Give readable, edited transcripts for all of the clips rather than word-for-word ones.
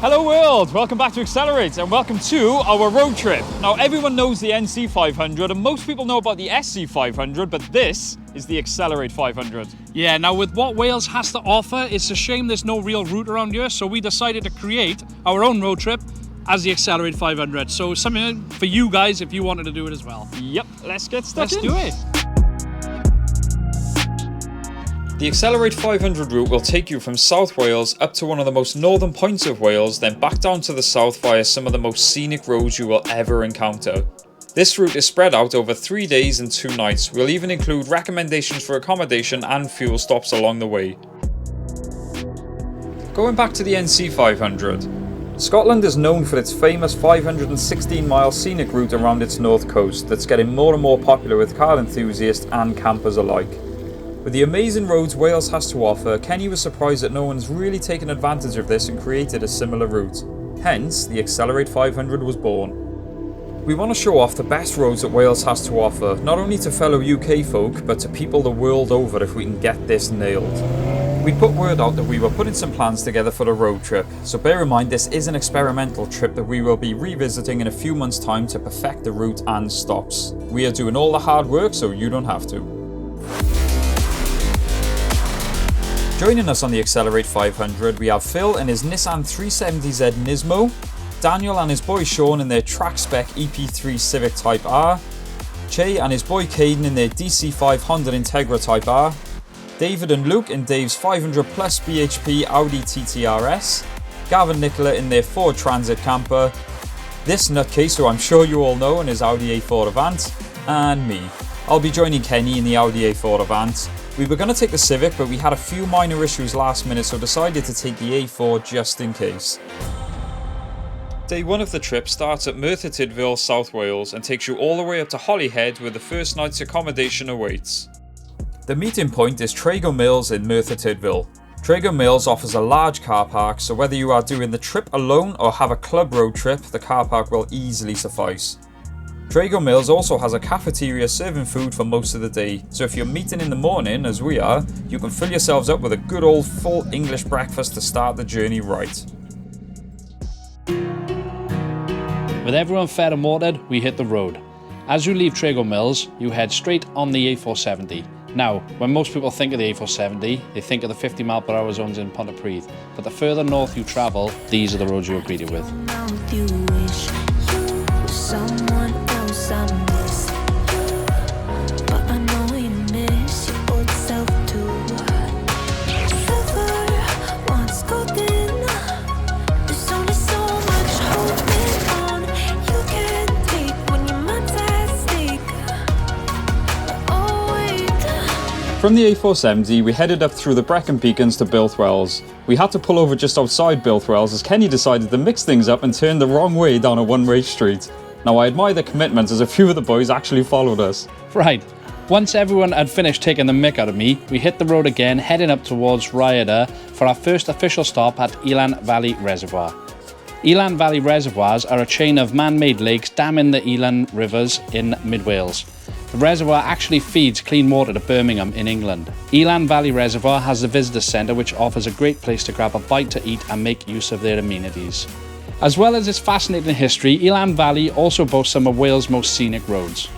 Hello world, welcome back to Accelerate and welcome to our road trip. Now everyone knows the NC500 and most people know about the SC500, but this is the Accelerate 500. Yeah, now with what Wales has to offer, it's a shame there's no real route around here, so we decided to create our own road trip as the Accelerate 500. So something for you guys if you wanted to do it as well. Yep, let's get stuck in. Let's do it. The Accelerate 500 route will take you from South Wales up to one of the most northern points of Wales, then back down to the south via some of the most scenic roads you will ever encounter. This route is spread out over 3 days and 2 nights. We'll even include recommendations for accommodation and fuel stops along the way. Going back to the NC500. Scotland is known for its famous 516-mile scenic route around its north coast that's getting more and more popular with car enthusiasts and campers alike. With the amazing roads Wales has to offer, Kenny was surprised that no one's really taken advantage of this and created a similar route. Hence, the Accelerate 500 was born. We want to show off the best roads that Wales has to offer, not only to fellow UK folk, but to people the world over if we can get this nailed. We put word out that we were putting some plans together for the road trip, so bear in mind this is an experimental trip that we will be revisiting in a few months' time to perfect the route and stops. We are doing all the hard work so you don't have to. Joining us on the Accelerate 500, we have Phil in his Nissan 370Z Nismo, Daniel and his boy Sean in their track spec EP3 Civic Type R, Che and his boy Caden in their DC5 Honda Integra Type R, David and Luke in Dave's 500 plus bhp Audi TT-RS, Gavin Nicola in their Ford Transit camper, this nutcase who I'm sure you all know in his Audi A4 Avant, and me. I'll be joining Kenny in the Audi A4 Avant. We were going to take the Civic, but we had a few minor issues last minute, so decided to take the A4 just in case. Day 1 of the trip starts at Merthyr Tydfil, South Wales, and takes you all the way up to Holyhead, where the first night's accommodation awaits. The meeting point is Trago Mills in Merthyr Tydfil. Trago Mills offers a large car park, so whether you are doing the trip alone or have a club road trip, the car park will easily suffice. Trago Mills also has a cafeteria serving food for most of the day, so if you're meeting in the morning, as we are, you can fill yourselves up with a good old full English breakfast to start the journey right. With everyone fed and watered, we hit the road. As you leave Trago Mills, you head straight on the A470. Now, when most people think of the A470, they think of the 50-mile-per-hour zones in Pontypridd, but the further north you travel, these are the roads you're greeted with. From the A470, we headed up through the Brecon Beacons to Bilthwells. We had to pull over just outside Bilthwells as Kenny decided to mix things up and turn the wrong way down a one-way street. Now I admire the commitment as a few of the boys actually followed us. Right. Once everyone had finished taking the mick out of me, we hit the road again, heading up towards Rhyadr for our first official stop at Elan Valley Reservoir. Elan Valley Reservoirs are a chain of man-made lakes damming the Elan rivers in mid-Wales. The reservoir actually feeds clean water to Birmingham in England. Elan Valley Reservoir has a visitor centre which offers a great place to grab a bite to eat and make use of their amenities. As well as its fascinating history, Elan Valley also boasts some of Wales' most scenic roads.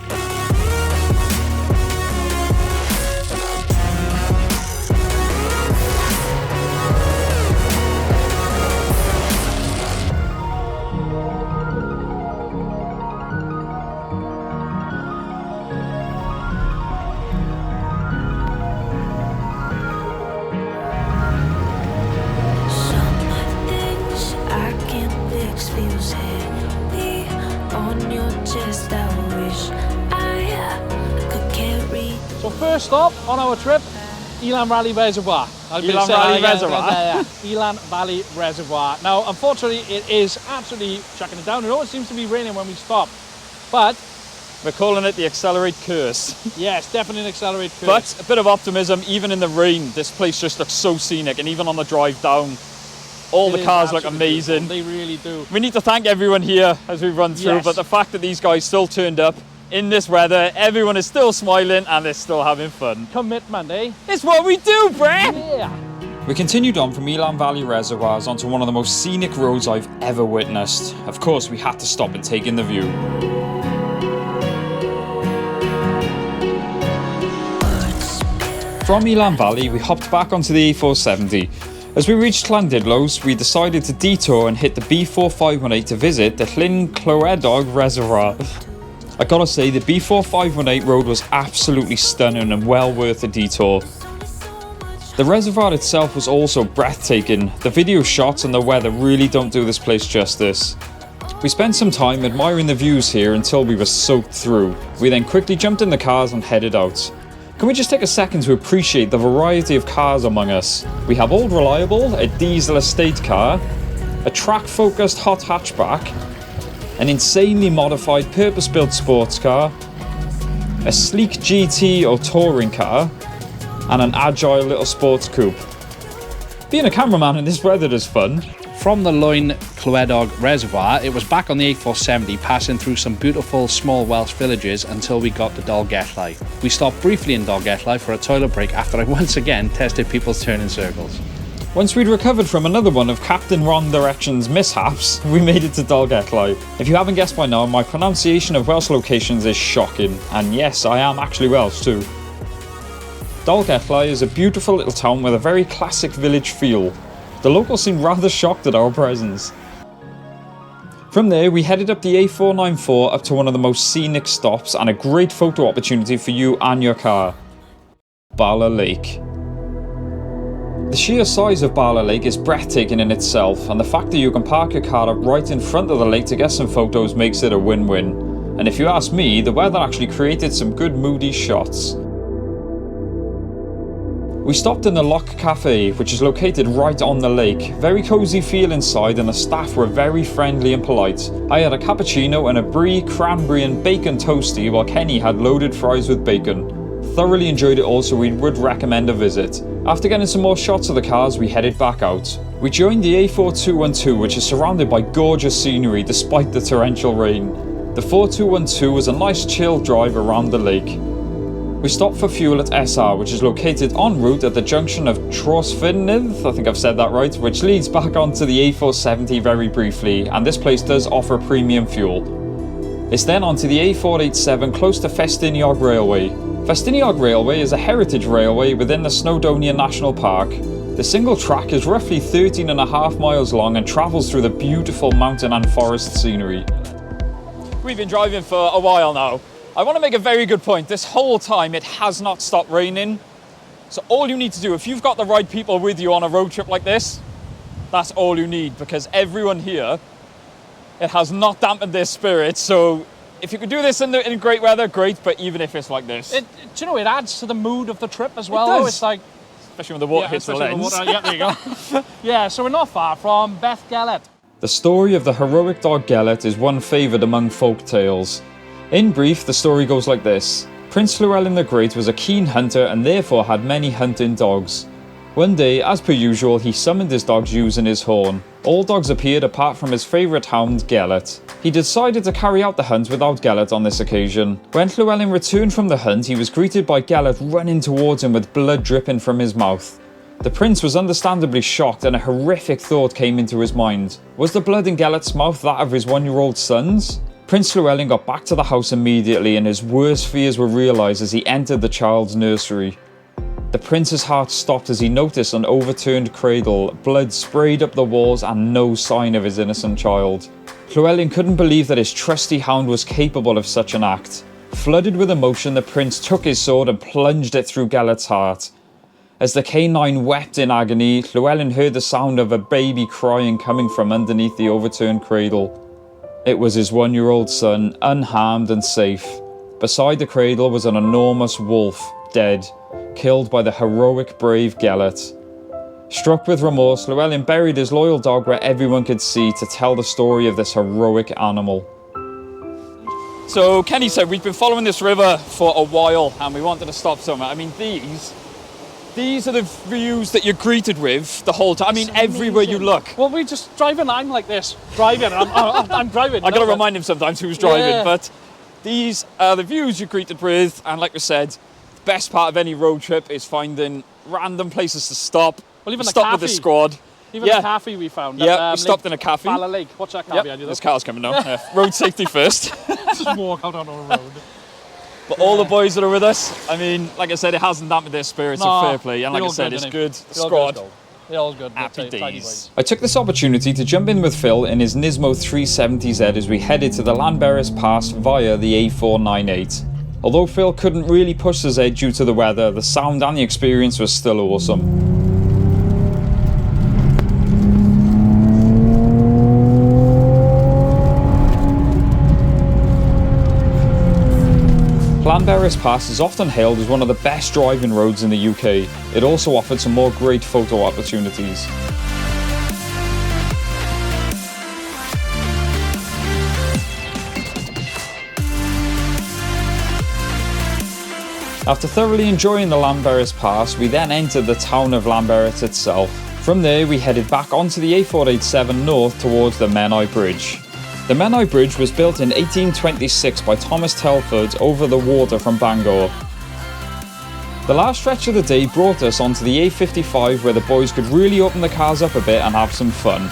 So first stop on our trip, Elan Valley Reservoir. Elan Valley Reservoir? Elan Valley Reservoir. Now, unfortunately, it is absolutely chucking it down. It always seems to be raining when we stop, but we're calling it the Accelerate Curse. Yes, definitely an Accelerate Curse. But a bit of optimism, even in the rain, this place just looks so scenic, and even on the drive down, all the cars look amazing. Beautiful. They really do. We need to thank everyone here as we run through, but the fact that these guys still turned up in this weather, everyone is still smiling and they're still having fun. Commitment, eh? It's what we do, Brett! Yeah. We continued on from Elan Valley Reservoirs onto one of the most scenic roads I've ever witnessed. Of course, we had to stop and take in the view. From Elan Valley, we hopped back onto the A470. As we reached Llandudlos, we decided to detour and hit the B4518 to visit the Llyn Clywedog Reservoir. I gotta say, the B4518 road was absolutely stunning and well worth the detour. The reservoir itself was also breathtaking. The video shots and the weather really don't do this place justice. We spent some time admiring the views here until we were soaked through. We then quickly jumped in the cars and headed out. Can we just take a second to appreciate the variety of cars among us? We have Old Reliable, a diesel estate car, a track-focused hot hatchback, an insanely modified purpose-built sports car, a sleek GT or touring car, and an agile little sports coupe. Being a cameraman in this weather is fun. From the Llyn Clywedog Reservoir, it was back on the A470, passing through some beautiful small Welsh villages until we got to Dolgellau. We stopped briefly in Dolgellau for a toilet break after I once again tested people's turning circles. Once we'd recovered from another one of Captain Ron Direction's mishaps, we made it to Dolgellau. If you haven't guessed by now, my pronunciation of Welsh locations is shocking, and yes, I am actually Welsh too. Dolgellau is a beautiful little town with a very classic village feel. The locals seemed rather shocked at our presence. From there, we headed up the A494 up to one of the most scenic stops and a great photo opportunity for you and your car, Bala Lake. The sheer size of Bala Lake is breathtaking in itself, and the fact that you can park your car up right in front of the lake to get some photos makes it a win-win. And if you ask me, the weather actually created some good moody shots. We stopped in the Loch Cafe, which is located right on the lake. Very cosy feel inside and the staff were very friendly and polite. I had a cappuccino and a brie, cranberry and bacon toastie while Kenny had loaded fries with bacon. Thoroughly enjoyed it all, so we would recommend a visit. After getting some more shots of the cars, we headed back out. We joined the A4212, which is surrounded by gorgeous scenery despite the torrential rain. The 4212 was a nice chill drive around the lake. We stopped for fuel at SR, which is located en route at the junction of Trosfynydd, I think I've said that right, which leads back onto the A470 very briefly, and this place does offer premium fuel. It's then onto the A487 close to Festiniog Railway. Festiniog Railway is a heritage railway within the Snowdonia National Park. The single track is roughly 13.5 miles long and travels through the beautiful mountain and forest scenery. We've been driving for a while now. I want to make a very good point. This whole time it has not stopped raining. So all you need to do, if you've got the right people with you on a road trip like this, that's all you need, because everyone here, it has not dampened their spirits. So if you could do this in great weather, great, but even if it's like this. Do you know, it adds to the mood of the trip as well. It does. It's like, especially when the water hits the lens. Yeah, there you go. Yeah, so we're not far from Beth Gelert. The story of the heroic dog Gelert is one favoured among folk tales. In brief, the story goes like this. Prince Llewellyn the Great was a keen hunter and therefore had many hunting dogs. One day, as per usual, he summoned his dogs using his horn. All dogs appeared apart from his favourite hound, Gelert. He decided to carry out the hunt without Gelert on this occasion. When Llewellyn returned from the hunt, he was greeted by Gelert running towards him with blood dripping from his mouth. The prince was understandably shocked and a horrific thought came into his mind. Was the blood in Gelert's mouth that of his one-year-old son's? Prince Llewellyn got back to the house immediately and his worst fears were realised as he entered the child's nursery. The prince's heart stopped as he noticed an overturned cradle, blood sprayed up the walls and no sign of his innocent child. Llewellyn couldn't believe that his trusty hound was capable of such an act. Flooded with emotion, the prince took his sword and plunged it through Gelert's heart. As the canine wept in agony, Llewellyn heard the sound of a baby crying coming from underneath the overturned cradle. It was his one-year-old son, unharmed and safe. Beside the cradle was an enormous wolf, dead, killed by the heroic brave Gelert. Struck with remorse, Llewellyn buried his loyal dog where everyone could see to tell the story of this heroic animal. So Kenny said we've been following this river for a while and we wanted to stop somewhere. I mean, these are the views that you're greeted with the whole time. I mean, everywhere you look. Well, we just driving. I'm like this, driving. I'm driving. I got to remind him sometimes who's driving, but these are the views you're greeted with. And like we said, the best part of any road trip is finding random places to stop. Well, even we the stopped with the cafe. squad. Even the cafe we found. Yeah, we stopped in a cafe. Bala Lake. What's that cafe? Yep, this car's coming down. Road safety first. Just walk out on the road. But all the boys that are with us, I mean, like I said, it hasn't dampened their spirits of fair play. And like I said, it's good. Squad. They're all good. Happy days. I took this opportunity to jump in with Phil in his Nismo 370Z as we headed to the Llanberis Pass via the A498. Although Phil couldn't really push the Z due to the weather, the sound and the experience was still awesome. Llanberis Pass is often hailed as one of the best driving roads in the UK. It also offered some more great photo opportunities. After thoroughly enjoying the Llanberis Pass, we then entered the town of Llanberis itself. From there we headed back onto the A487 north towards the Menai Bridge. The Menai Bridge was built in 1826 by Thomas Telford over the water from Bangor. The last stretch of the day brought us onto the A55 where the boys could really open the cars up a bit and have some fun.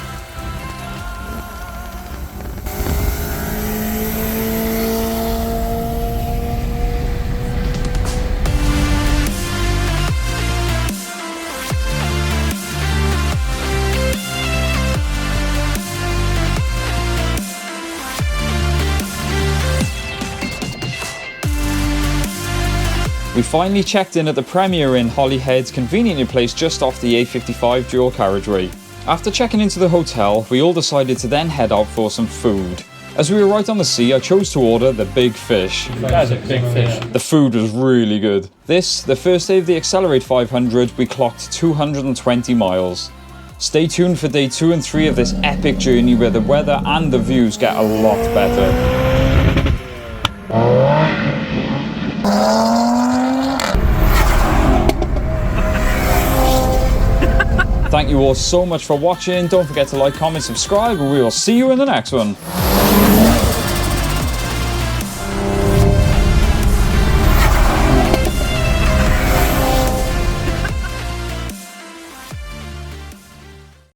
We finally checked in at the Premier Inn Holyhead, conveniently placed just off the A55 dual carriageway. After checking into the hotel, we all decided to then head out for some food. As we were right on the sea, I chose to order the big fish. That's a big fish. The food was really good. This, the first day of the Accelerate 500, we clocked 220 miles. Stay tuned for day 2 and 3 of this epic journey where the weather and the views get a lot better. Thank you all so much for watching. Don't forget to like, comment, subscribe, and we will see you in the next one.